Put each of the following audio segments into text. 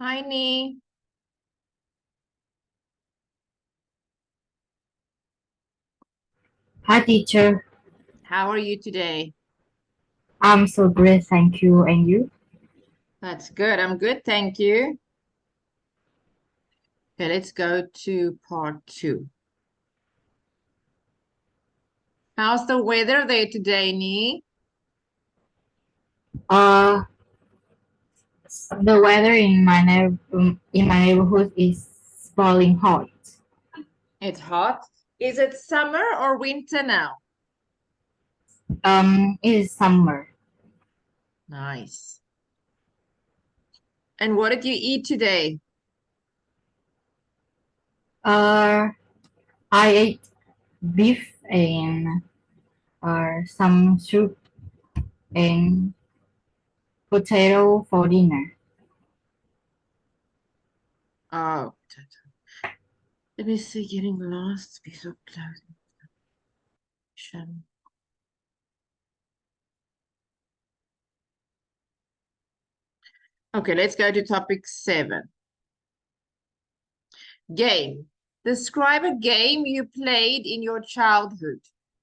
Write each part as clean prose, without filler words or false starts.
Hi, Nhi. Hi, teacher. How are you today? I'm so great, thank you. And you? That's good. I'm good, thank you. Okay, let's go to part two. How's the weather there today, Nhi? Uh, the weather in my neighborhood is boiling hot. It's hot. Is it summer or winter now? It is summer. Nice. And what did you eat today? Uh, I ate beef and some soup and potato for dinner. Oh, let me see, getting lost. Piece of clothing. Okay, let's go to topic 7. Game. Describe a game you played in your childhood.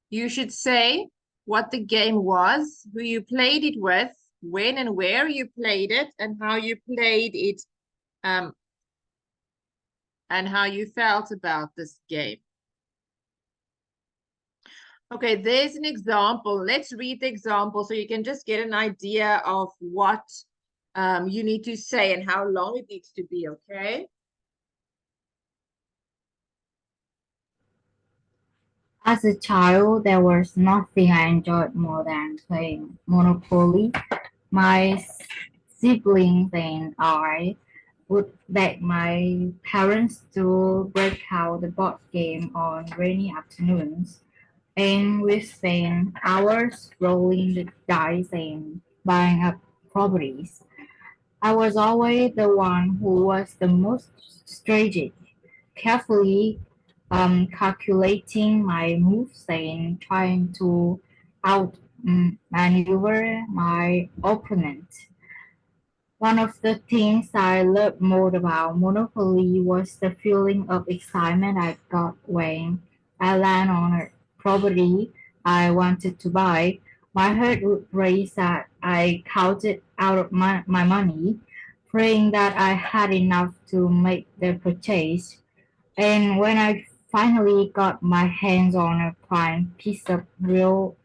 You should say what the game was, who you played it with, when and where you played it, and how you played it, um, and how you felt about this game. Okay, there's an example. Let's read the example so you can just get an idea of what you need to say and how long it needs to be, okay? As a child, there was nothing I enjoyed more than playing Monopoly. My siblings and I would beg my parents to break out the board game on rainy afternoons, and we spent hours rolling the dice and buying up properties. I was always the one who was the most strategic, carefully calculating my moves and trying to outmaneuver my opponent. One of the things I loved most about Monopoly was the feeling of excitement I got when I landed on a property I wanted to buy. My heart would race as I counted out of my money, praying that I had enough to make the purchase. And when I finally got my hands on a prime piece of real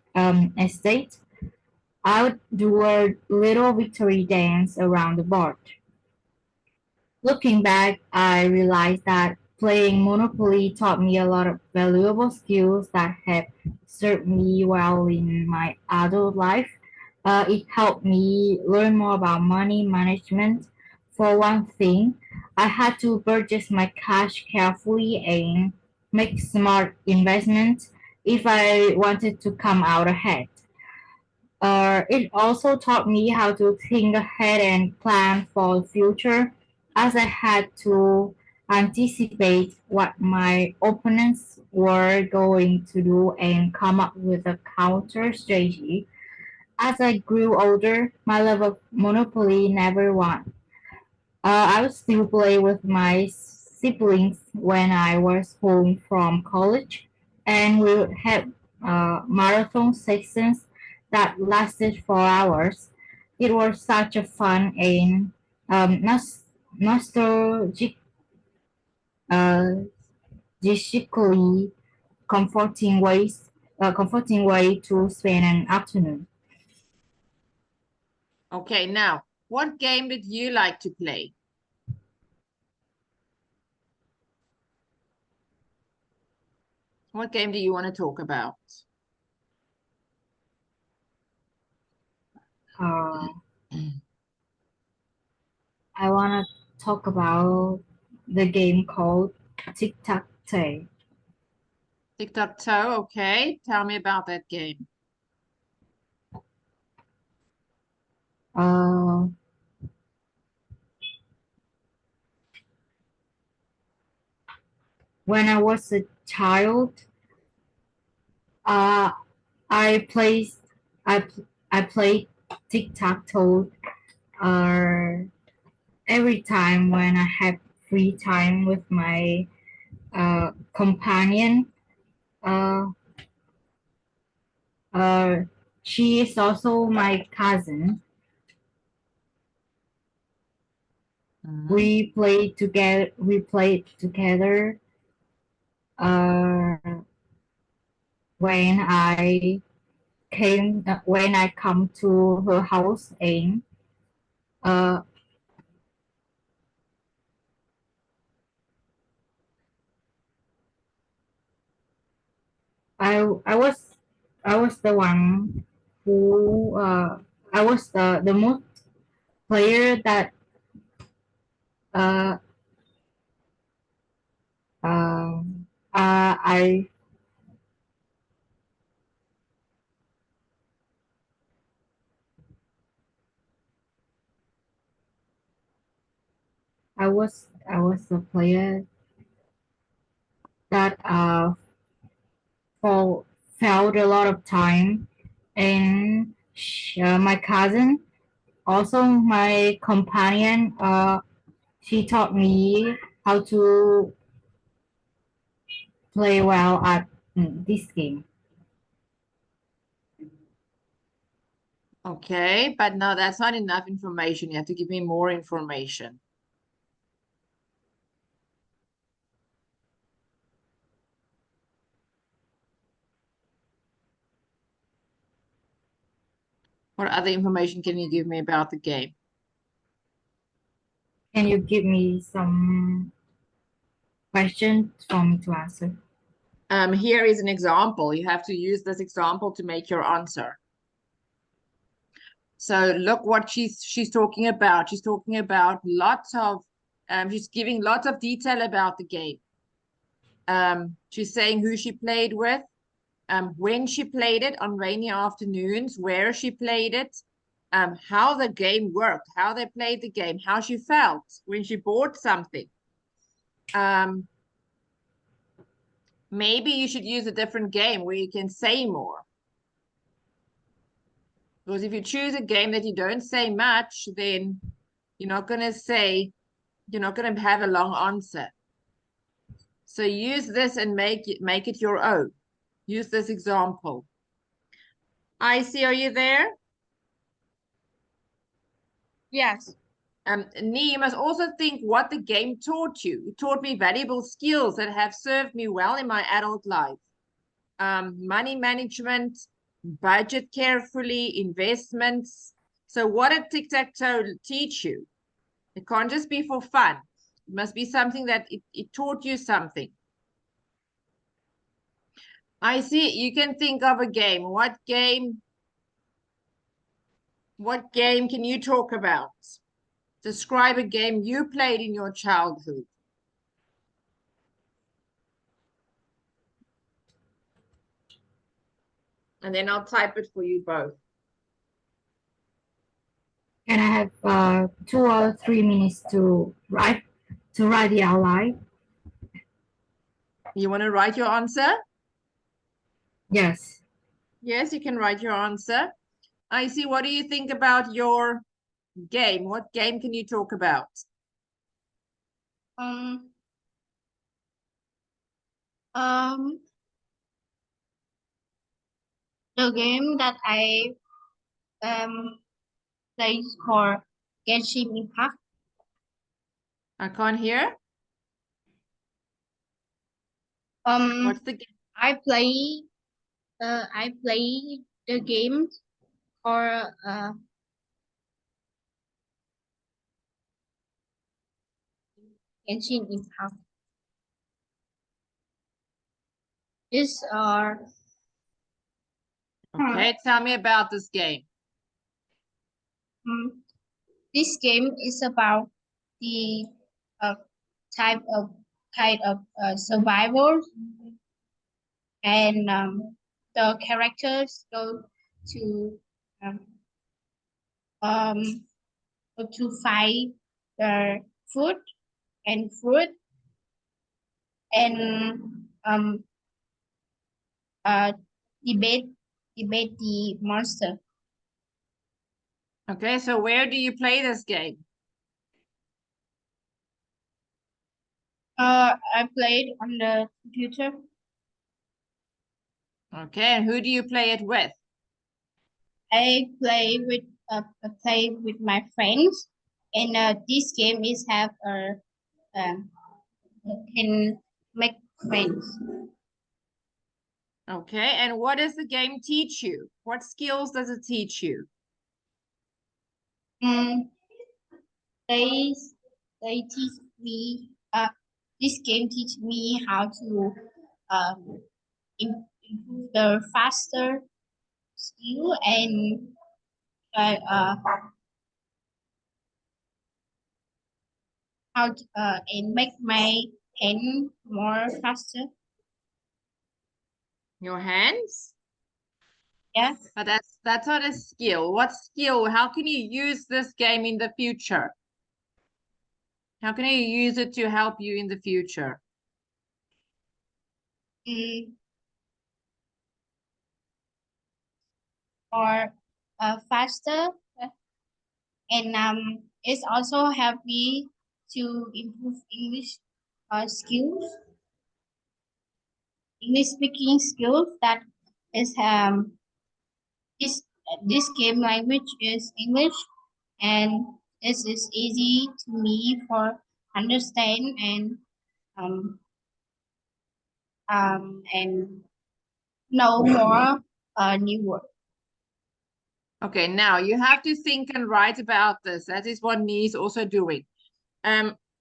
estate, I would do a little victory dance around the board. Looking back, I realized that playing Monopoly taught me a lot of valuable skills that have served me well in my adult life. It helped me learn more about money management. For one thing, I had to purchase my cash carefully and make smart investments if I wanted to come out ahead. It also taught me how to think ahead and plan for the future, as I had to anticipate what my opponents were going to do and come up with a counter strategy. As I grew older, my love of Monopoly never won. I would still play with my siblings when I was home from college, and we would have marathon sessions that lasted for hours. It was such a fun and nostalgic, uh, musically comforting way to spend an afternoon. Okay, now, what game did you like to play? What game do you want to talk about? Uh, I want to talk about the game called Tic Tac Toe. Tic-tac-toe, okay. Tell me about that game. Uh, when I was a child, uh, I placed I played tic tac toe. Uh, every time when I have free time with my companion. Uh, uh, she is also my cousin. We played together. We played together. Uh, when when I come to her house, and uh, I was the one who I was the most player that uh, uh, I I was the player that for felt a lot of time, and my cousin, also my companion, she taught me how to play well at this game. Okay, but no, that's not enough information. You have to give me more information. What other information can you give me about the game? Can you give me some questions for me to answer? Here is an example. You have to use this example to make your answer. So look what she's talking about. She's talking about lots of, she's giving lots of detail about the game. She's saying who she played with, when she played it on rainy afternoons, where she played it, how the game worked, how they played the game, how she felt when she bought something. Maybe you should use a different game where you can say more. Because if you choose a game that you don't say much, then you're not going to say, you're not going to have a long answer. So use this and make it your own. Use this example. Icy, are you there? Yes. Nhi, you must also think what the game taught you. It taught me valuable skills that have served me well in my adult life. Money management, budget carefully, investments. So what did tic-tac-toe teach you? It can't just be for fun. It must be something that it taught you something. I see. You can think of a game. What game can you talk about? Describe a game you played in your childhood. And then I'll type it for you both. Can I have 2 or 3 minutes to write the outline? You want to write your answer? Yes. Yes, you can write your answer. I see. What do you think about your game? What game can you talk about? Um. Um. The game that I play for Genshin Impact. I can't hear. What's the game? I play the game for Genshin Impact. This Okay, tell me about this game. this game is about the type of kind of survival, and the characters go to um, um go to find the food and fruit, and uh debate the monster. Okay, so where do you play this game? I played on the computer. Okay, and who do you play it with? I play with my friends, and this game is have um can make friends. Okay, and what does the game teach you? What skills does it teach you? Mm, they they teach me this game teach me how to um improve the faster skill and uh, uh how to, and make my pen more faster. Your hands? Yeah. But that's not a skill. What skill? How can you use this game in the future? How can you use it to help you in the future? Mm, or faster and it's also help me to improve skills, English speaking skills. That is this this game language is English, and this is easy to me for understand um and know more new word. Okay, now you have to think and write about this. That is what Nhi is also doing.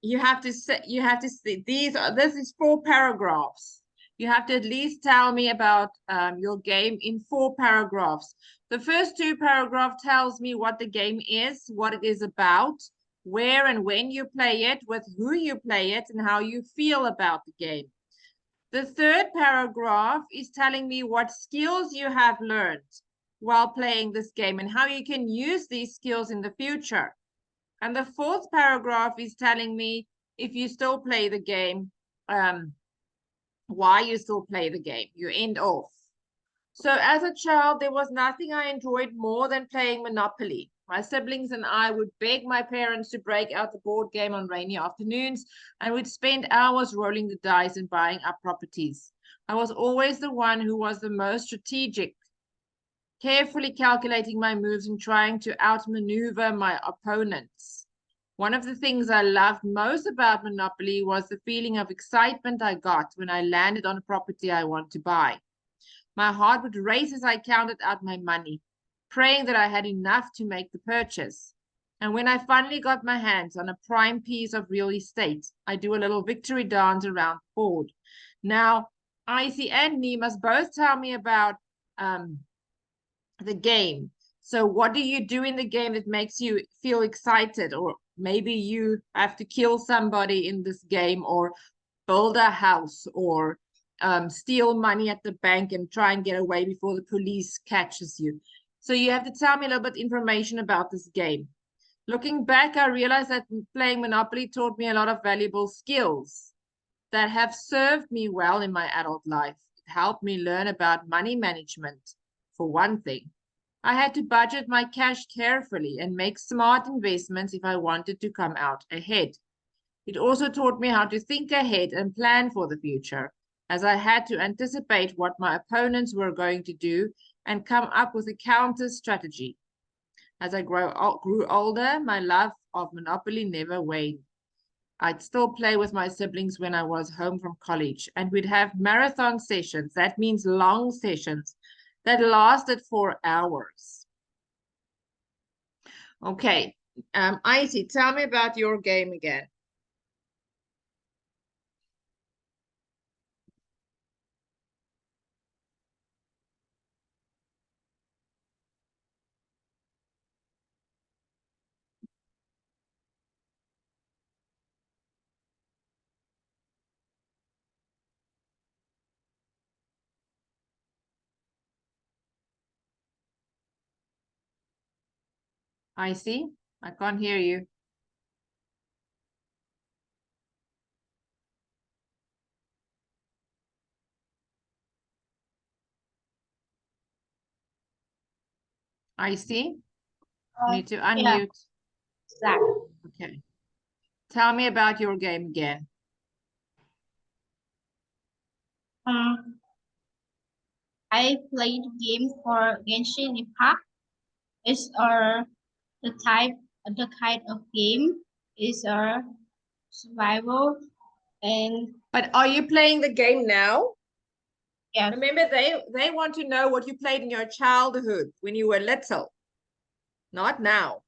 You have to say, this is 4 paragraphs. You have to at least tell me about your game in 4 paragraphs. The first 2 paragraphs tells me what the game is, what it is about, where and when you play it, with who you play it, and how you feel about the game. The third paragraph is telling me what skills you have learned while playing this game and how you can use these skills in the future. And the fourth paragraph is telling me if you still play the game, why you still play the game. You end off. So as a child, there was nothing I enjoyed more than playing Monopoly. My siblings and I would beg my parents to break out the board game on rainy afternoons, and we'd spend hours rolling the dice and buying up properties. I was always the one who was the most strategic, carefully calculating my moves and trying to outmaneuver my opponents. One of the things I loved most about Monopoly was the feeling of excitement I got when I landed on a property I want to buy. My heart would race as I counted out my money, praying that I had enough to make the purchase. And when I finally got my hands on a prime piece of real estate, I do a little victory dance around the board. Now, Icy and Nhi must both tell me about the game. So what do you do in the game that makes you feel excited? Or maybe you have to kill somebody in this game, or build a house, or steal money at the bank and try and get away before the police catches you. So you have to tell me a little bit information about this game. Looking back, I realized that playing Monopoly taught me a lot of valuable skills that have served me well in my adult life. It helped me learn about money management, for one thing. I had to budget my cash carefully and make smart investments if I wanted to come out ahead. It also taught me how to think ahead and plan for the future, as I had to anticipate what my opponents were going to do and come up with a counter strategy. As I grew older, my love of Monopoly never waned. I'd still play with my siblings when I was home from college, and we'd have marathon sessions. That means long sessions that lasted for hours. Okay, Icy, tell me about your game again. Icy, I can't hear you. Icy, need to Yeah, unmute. exactly. Okay. Tell me about your game again. I played game for Genshin Impact. It's the kind of game is a survival and But are you playing the game now? yes, Remember, they want to know what you played in your childhood when you were little, not now.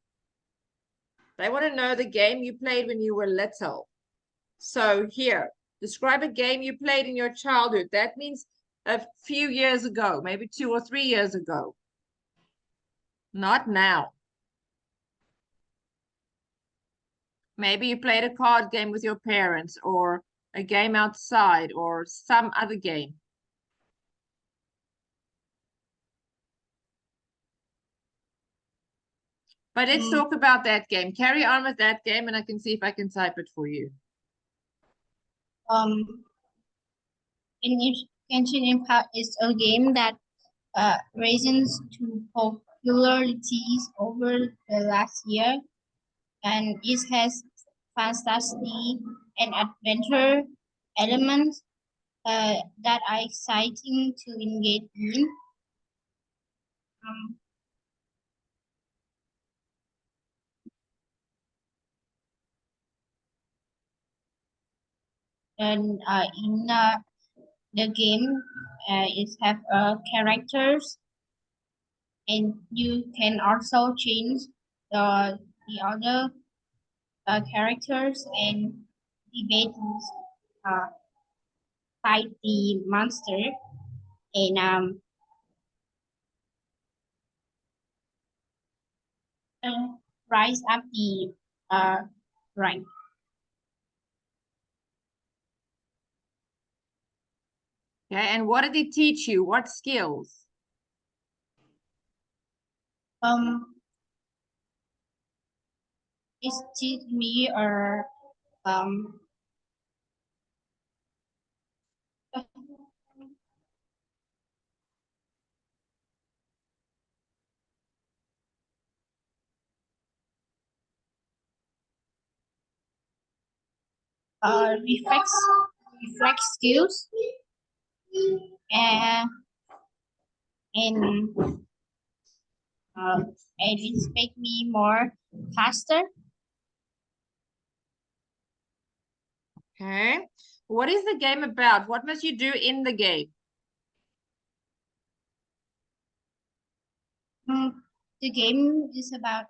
They want to know the game you played when you were little. So here, describe a game you played in your childhood. That means a few years ago, maybe 2 or 3 years ago. Not now. Maybe you played a card game with your parents or a game outside or some other game. But let's talk about that game. Carry on with that game and I can see if I can type it for you. in Genshin Impact is a game that raises to popularities over the last year, and it has fantasy and adventure elements that are exciting to engage in. Um, and in the game, it have characters, and you can also change the other characters and debate uh, fight the monster and rise up the rank. Okay, and what did it teach you? What skills? It teach me um reflex skills and and and it make me more faster. Okay. What is the game about? What must you do in the game? The game is about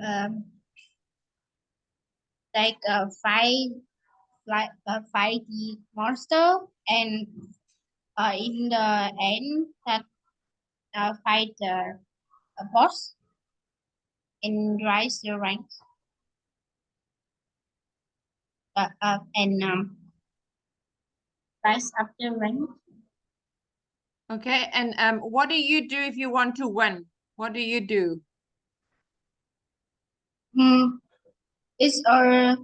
um like fight the monster and in the end that fight the boss and rise the ranks and rise up the rank. Okay, and what do you do if you want to win? What do you do? It's a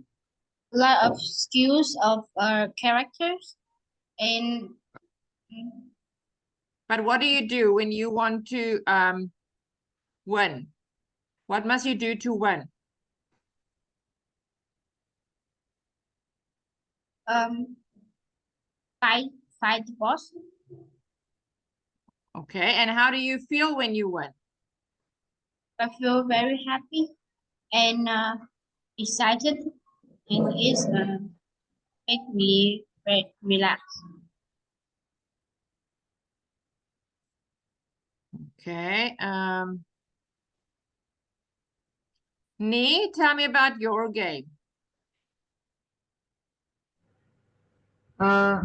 lot of skills of characters and But what do you do when you want to win? What must you do to win? um fight the boss. Okay, and how do you feel when you win? I feel very happy and excited, and it's make me relax. Okay, Nhi, tell me about your game. Uh,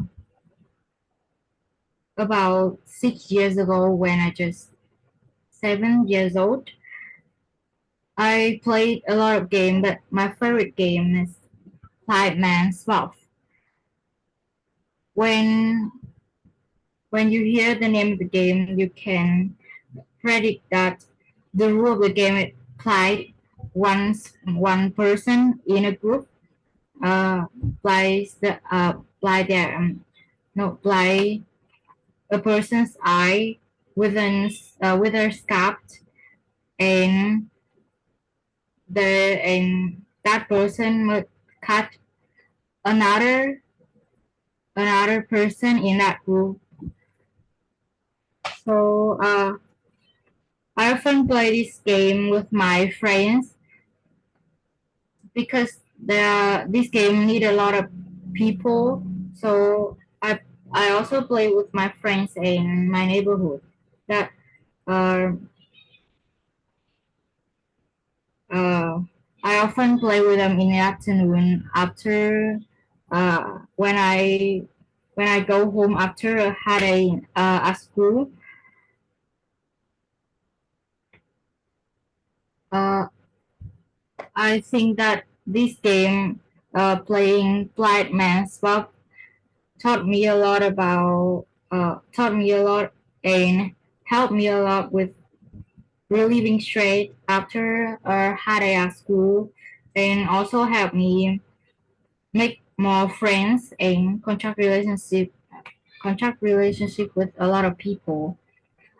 about 6 years ago, when I just 7 years old, I played a lot of games, but my favorite game is Five Man Swap. When when you hear the name of the game, you can predict that the rule of the game is played once one person in a group plays the play their no play a person's eye with a scabbed and that person must cut another another person in that group. So I often play this game with my friends because this game need a lot of people. So I also play with my friends in my neighborhood. That uh, uh, I often play with them in the afternoon after when I go home after a had a at school. Uh, I think that this game, playing Blind Man's Buff, taught me a lot and helped me a lot with relieving straight after a hard day at school, and also helped me make more friends and contract relationship with a lot of people.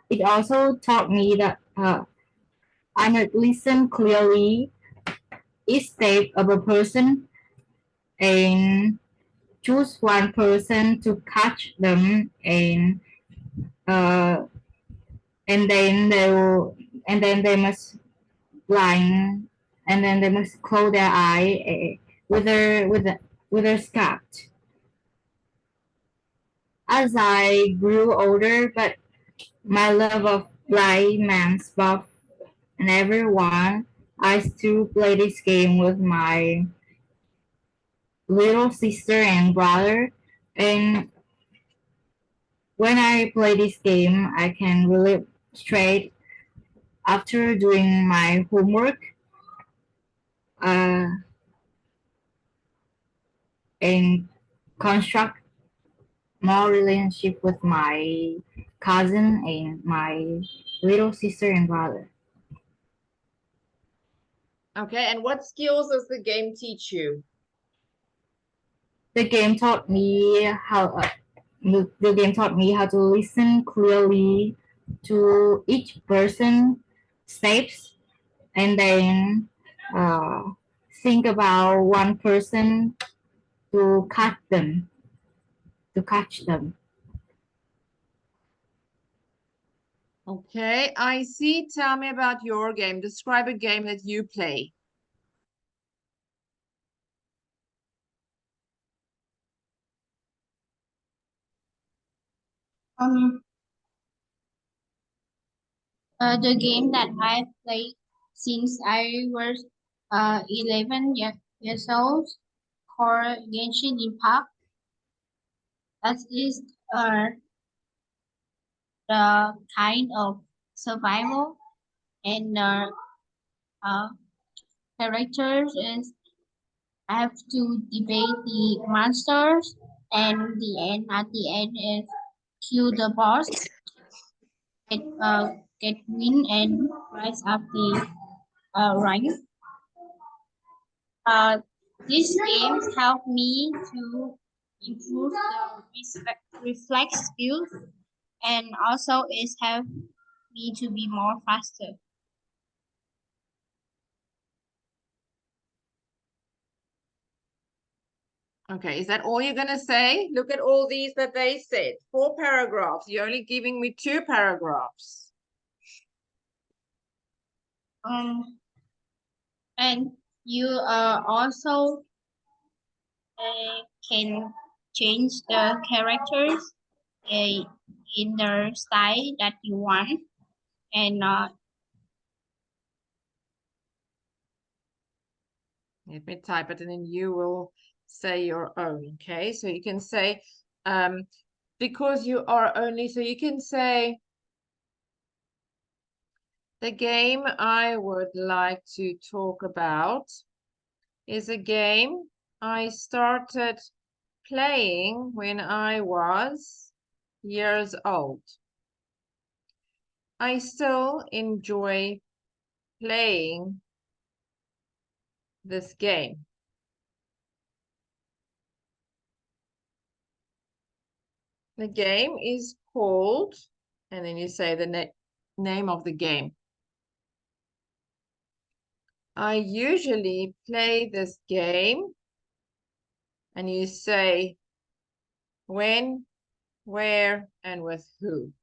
It also taught me that I must listen clearly each step of a person and choose one person to catch them uh, and then they will and then they must blind and then they must close their eye with their scarf. As I grew older, but my love of blind man's buff and everyone, I still play this game with my little sister and brother. And when I play this game, I can really straight after doing my homework uh, and construct more relationship with my cousin and my little sister and brother. Okay, and what skills does the game teach you? The game taught me the game taught me how to listen clearly to each person steps and then uh, think about one person to catch them. Okay, I see. Tell me about your game. Describe a game that you play. Um, the game that I've played since I was 11 years old called Genshin Impact. That is the kind of survival and uh, characters is I have to debate the monsters and at the end is kill the boss, get get win and rise up the rank. Uh, these games help me to improve the reflex skills and also it's help me to be more faster. Okay, is that all you're going to say? Look at all these that they said. 4 paragraphs. You're only giving me 2 paragraphs. And you also can change the characters uh, in the style that you want and Let me type it and then you will say your own. Okay, so you can say, because you are only, so you can say, the game I would like to talk about is a game I started playing when I was years old. I still enjoy playing this game. The game is called, and then you say the name of the game. I usually play this game, and you say When, where, and with who.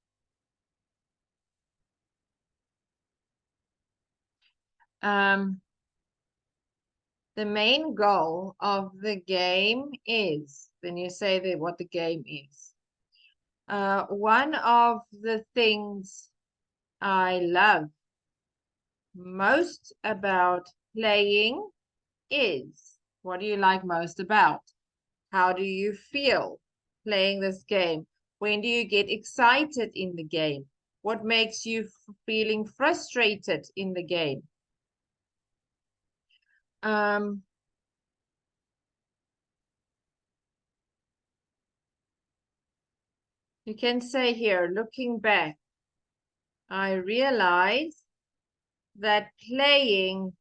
The main goal of the game is, then you say that what the game is. One of the things I love most about playing is, what do you like most about? How do you feel playing this game? When do you get excited in the game? What makes you feeling frustrated in the game? You can say here, looking back, I realized that playing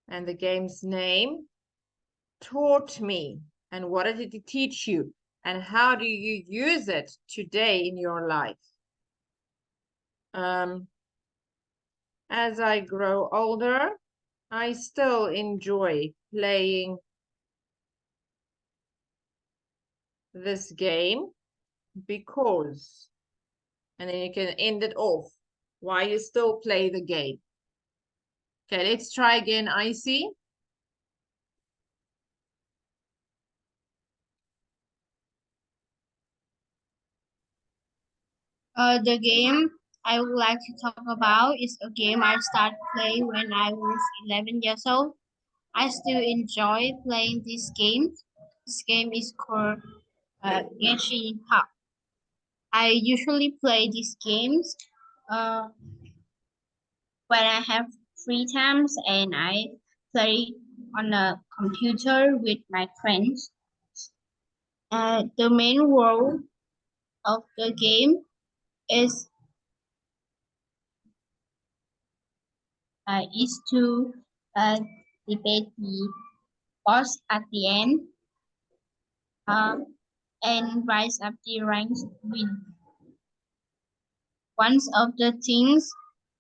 and the game's name taught me. And what did it teach you? And how do you use it today in your life? As I grow older, I still enjoy playing this game because, and then you can end it off, why you still play the game. Okay, let's try again, Icy. The game I would like to talk about is a game I started playing when I was 11 years old. I still enjoy playing this game. This game is called Genshin Impact. I usually play these games uh, when I have free times and I play on a computer with my friends. The main role of the game is to debate the boss at the end uh, and rise up the ranks win. One of the things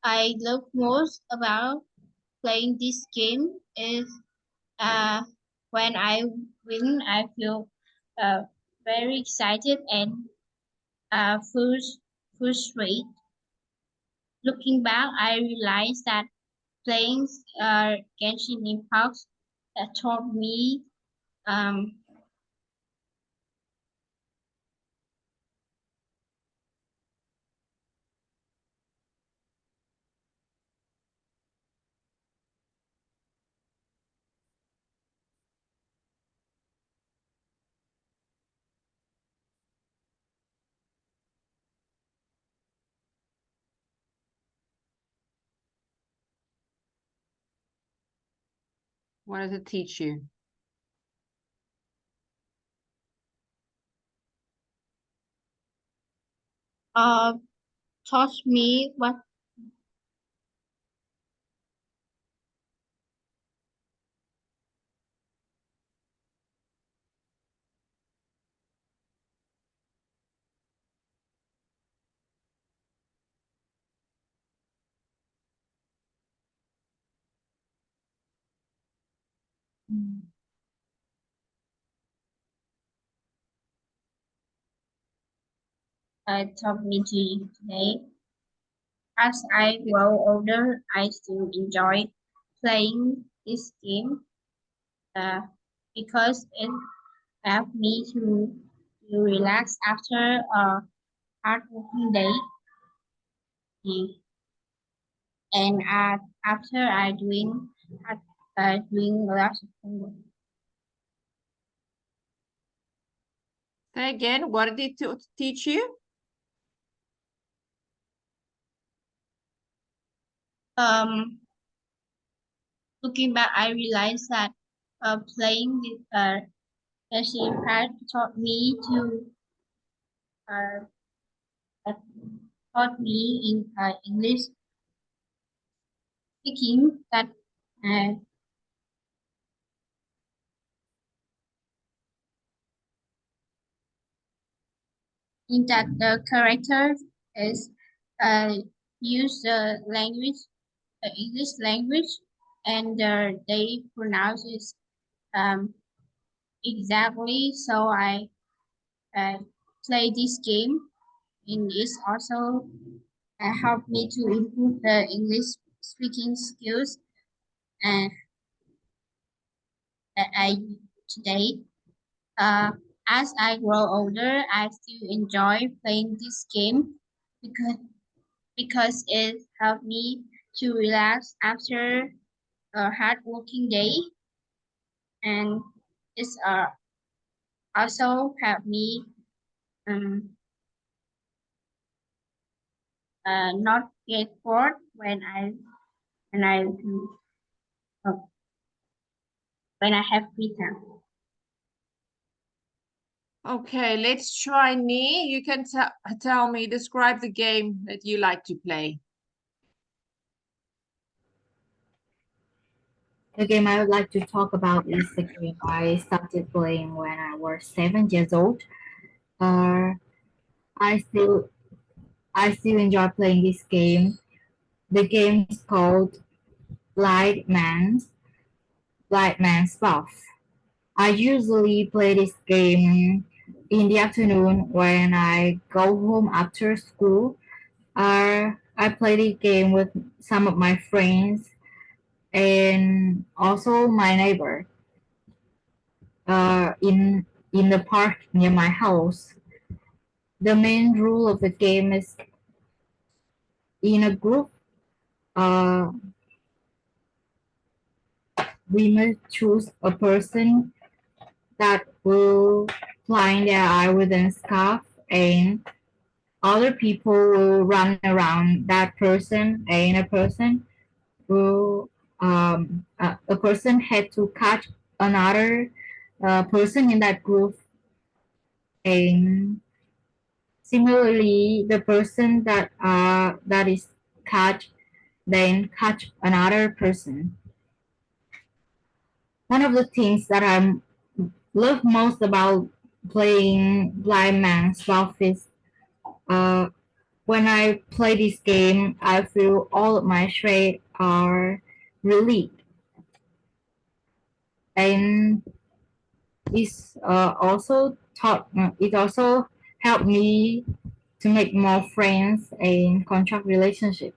I love most about playing this game is uh, when I win, I feel uh, very excited and frustrated. Looking back, I realized that playing Genshin Impact taught me um, What does it teach you? uh, taught me what taught me today. As I grow older, I still enjoy playing this game uh, because it helps me to relax after a hard working day. And after doing lots of homework. Say again, what did it teach you? Looking back, I realized that playing with Genshin Impact taught me uh, uh, taught me in English speaking that uh, in that the character is uh, use the language, the English language, and they pronounce it um, exactly. So I play this game, and it's also helped me to improve the English speaking skills and that I today. Uh, as I grow older, I still enjoy playing this game because it helped me to relax after a hard working day, and it's also helped me um, not get bored when I uh, when I have free time. Okay, let's try Nhi. You can tell me, describe the game that you like to play. The game I would like to talk about is the game I started playing when I was 7 years old. Uh, I still I still enjoy playing this game. The game is called Blind Man's Buff. I usually play this game in the afternoon when I go home after school. I play the game with some of my friends and also my neighbor in the park near my house. The main rule of the game is in a group, uh, we must choose a person that will blind their eye with a scarf, and other people will run around that person, and will a person had to catch another person in that group, and similarly the person that is catch then catch another person. One of the things that I love most about playing Blind Man's Buff is uh, when I play this game, I feel all of my stress are relieved, and it also helped me to make more friends and contract relationship.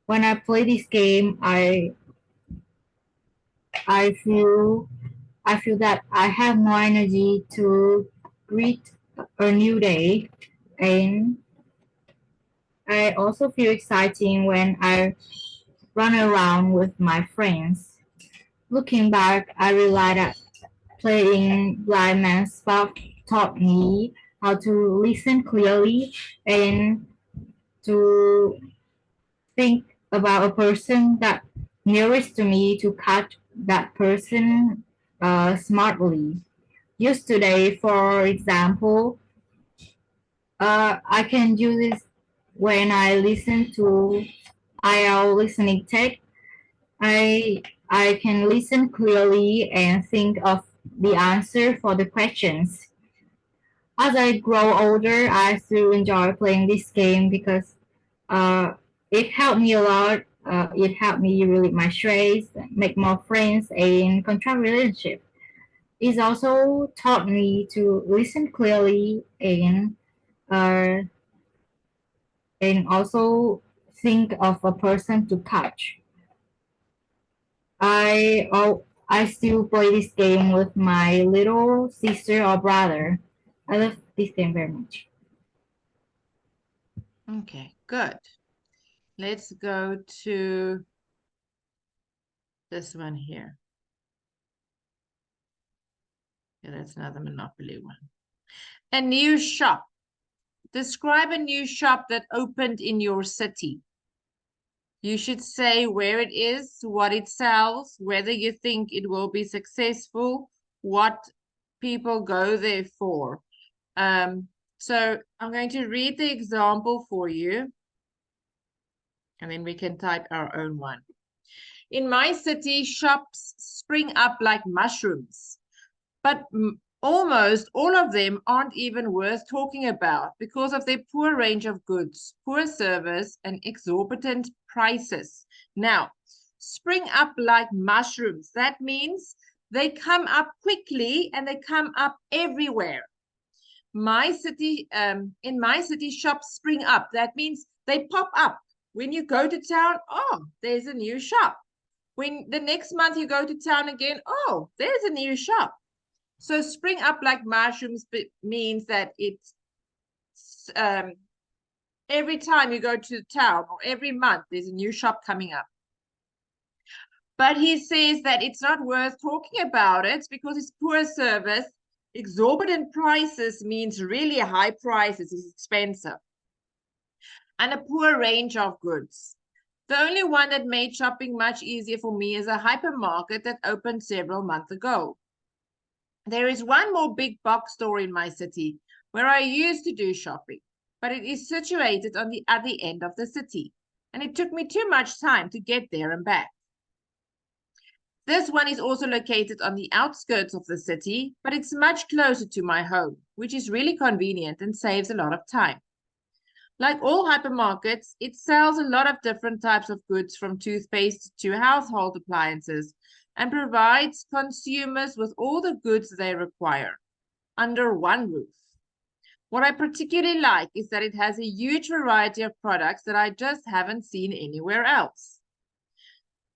When I play this game, I feel I feel that I have more energy to greet a new day, and I also feel exciting when I run around with my friends. Looking back, I realized that playing Blind Man's Buff taught me how to listen clearly and to think about a person that nearest to me to catch that person smartly. Use today, for example, I can use this when I listen to IELTS listening tech. I I can listen clearly and think of the answer for the questions. As I grow older, I still enjoy playing this game because uh, it helped me a lot. It helped me relieve my stress, make more friends, and contract relationship. It also taught me to listen clearly uh, and also think of a person to catch. I still play this game with my little sister or brother. I love this game very much. Okay, good. Let's go to this one here. Yeah, that's another Monopoly one. A new shop. Describe a new shop that opened in your city. You should say where it is, what it sells, whether you think it will be successful, what people go there for. So I'm going to read the example for you, and then we can type our own one. In my city, shops spring up like mushrooms, but almost all of them aren't even worth talking about because of their poor range of goods, poor service, and exorbitant prices. Now, spring up like mushrooms. That means they come up quickly and they come up everywhere. in my city, shops spring up. That means they pop up. When you go to town, oh, there's a new shop. When the next month you go to town again, oh, there's a new shop. So spring up like mushrooms means that it's every time you go to town or every month, there's a new shop coming up. But he says that it's not worth talking about it because it's poor service. Exorbitant prices means really high prices, it's expensive. And a poor range of goods. The only one that made shopping much easier for me is a hypermarket that opened several months ago. There is one more big box store in my city where I used to do shopping, but it is situated on the other end of the city, and it took me too much time to get there and back. This one is also located on the outskirts of the city, but it's much closer to my home, which is really convenient and saves a lot of time. Like all hypermarkets, it sells a lot of different types of goods from toothpaste to household appliances and provides consumers with all the goods they require under one roof. What I particularly like is that it has a huge variety of products that I just haven't seen anywhere else.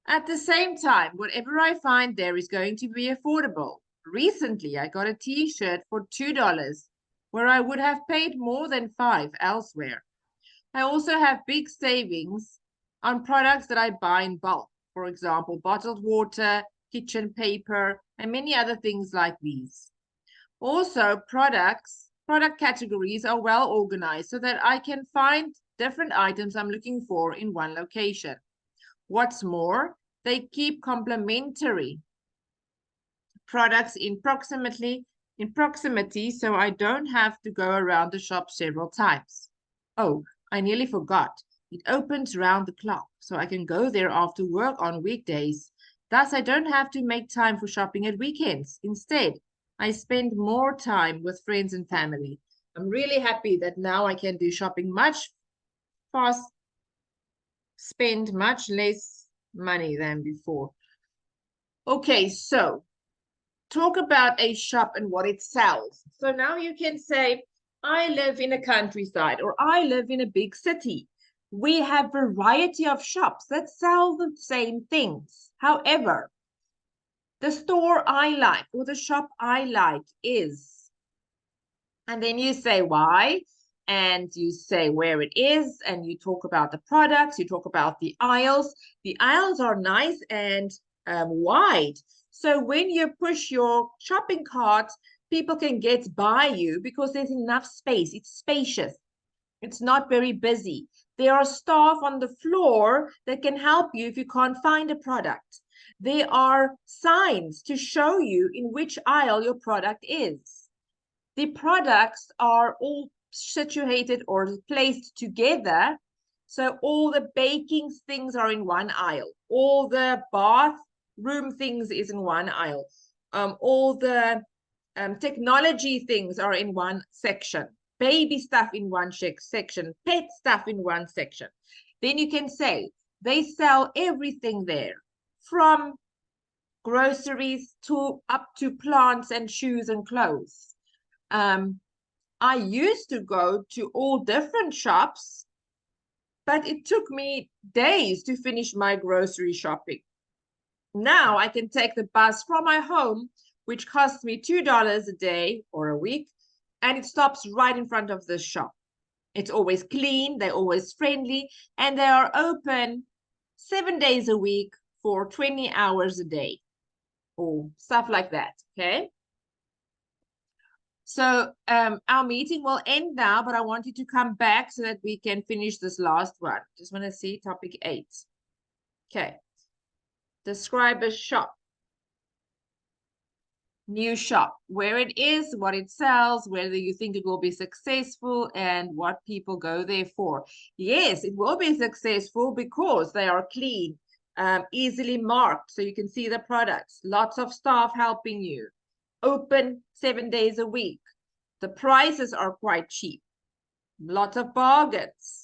At the same time, whatever I find there is going to be affordable. Recently, I got a t-shirt for $2, where I would have paid more than $5 elsewhere. I also have big savings on products that I buy in bulk. For example, bottled water, kitchen paper, and many other things like these. Also, product categories are well organized so that I can find different items I'm looking for in one location. What's more, they keep complementary products in proximity, so I don't have to go around the shop several times. Oh, I nearly forgot. It opens round the clock, so I can go there after work on weekdays. Thus, I don't have to make time for shopping at weekends. Instead, I spend more time with friends and family. I'm really happy that now I can do shopping much faster, spend much less money than before. Okay, so talk about a shop and what it sells. So now you can say, I live in a countryside or I live in a big city. We have a variety of shops that sell the same things. However, the store I like or the shop I like is, and then you say why, and you say where it is, and you talk about the products, you talk about the aisles. The aisles are nice and wide. So when you push your shopping cart, people can get by you because there's enough space. It's spacious. It's not very busy. There are staff on the floor that can help you if you can't find a product. There are signs to show you in which aisle your product is. The products are all situated or placed together. So all the baking things are in one aisle. All the bathroom things is in one aisle. All the technology things are in one section. Baby stuff in one section. Pet stuff in one section. Then you can say they sell everything there, from groceries up to plants and shoes and clothes. I used to go to all different shops, but it took me days to finish my grocery shopping. Now I can take the bus from my home, which costs me $2 a day or a week, and it stops right in front of the shop. It's always clean, they're always friendly, and they are open 7 days a week for 20 hours a day or stuff like that, okay? So our meeting will end now, but I want you to come back so that we can finish this last one. Just want to see topic 8. Okay. Describe a shop. New shop, where it is, what it sells, whether you think it will be successful, and what people go there for. Yes, it will be successful because they are clean, easily marked, so you can see the products. Lots of staff helping you. Open 7 days a week. The prices are quite cheap. Lots of bargains.